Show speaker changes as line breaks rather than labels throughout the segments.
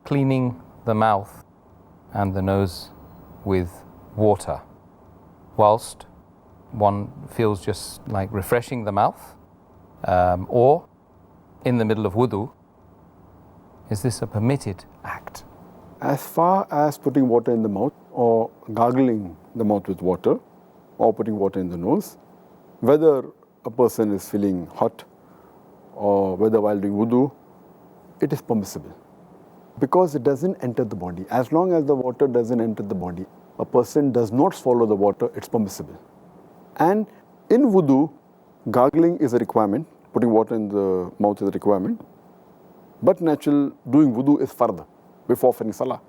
cleaning the mouth and the nose with water, whilst one feels just like refreshing the mouth, or in the middle of wudu, is this a permitted act?
As far as putting water in the mouth or gargling the mouth with water or putting water in the nose, whether a person is feeling hot or whether while doing wudu, it is permissible because it doesn't enter the body. As long as the water doesn't enter the body, a person does not swallow the water, it's permissible. And in wudu, gargling is a requirement, putting water in the mouth is a requirement, but natural doing wudu is fard, before offering salah.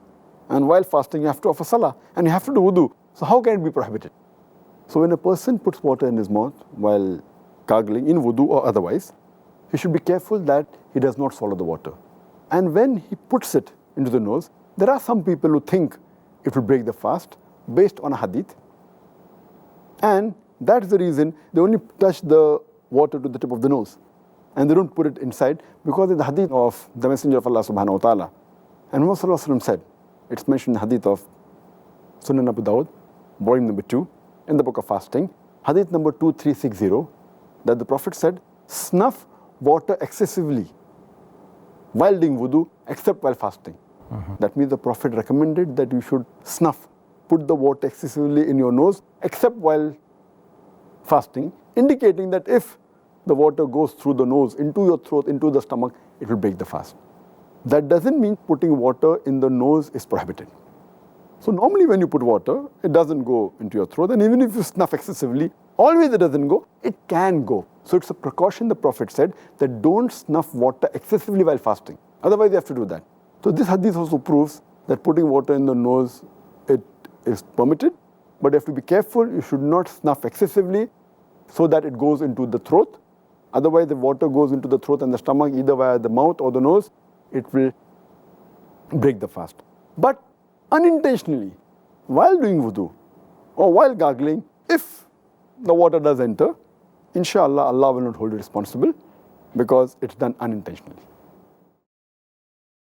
And while fasting, you have to offer salah and you have to do wudu. So how can it be prohibited? So when a person puts water in his mouth while gargling, in wudu or otherwise, he should be careful that he does not swallow the water. And when he puts it into the nose, there are some people who think it will break the fast based on a hadith. And that's the reason they only touch the water to the tip of the nose. And they don't put it inside because it's the hadith of the Messenger of Allah subhanahu wa ta'ala. And Muhammad sallallahu alaihi wasallam said, it's mentioned in the hadith of Sunan Abu Dawud, volume number 2, in the book of fasting, hadith number 2360, that the Prophet said, snuff water excessively while doing wudu except while fasting. That means the Prophet recommended that you should snuff, put the water excessively in your nose except while fasting, indicating that if the water goes through the nose, into your throat, into the stomach, it will break the fast. That doesn't mean putting water in the nose is prohibited. So normally when you put water, it doesn't go into your throat, and even if you snuff excessively, always it doesn't go, it can go. So it's a precaution the Prophet said that don't snuff water excessively while fasting. Otherwise you have to do that. So this hadith also proves that putting water in the nose, it is permitted, but you have to be careful, you should not snuff excessively so that it goes into the throat. Otherwise, the water goes into the throat and the stomach, either via the mouth or the nose, it will break the fast. But unintentionally, while doing wudu or while gargling, if the water does enter, inshallah, Allah will not hold you responsible because it's done unintentionally.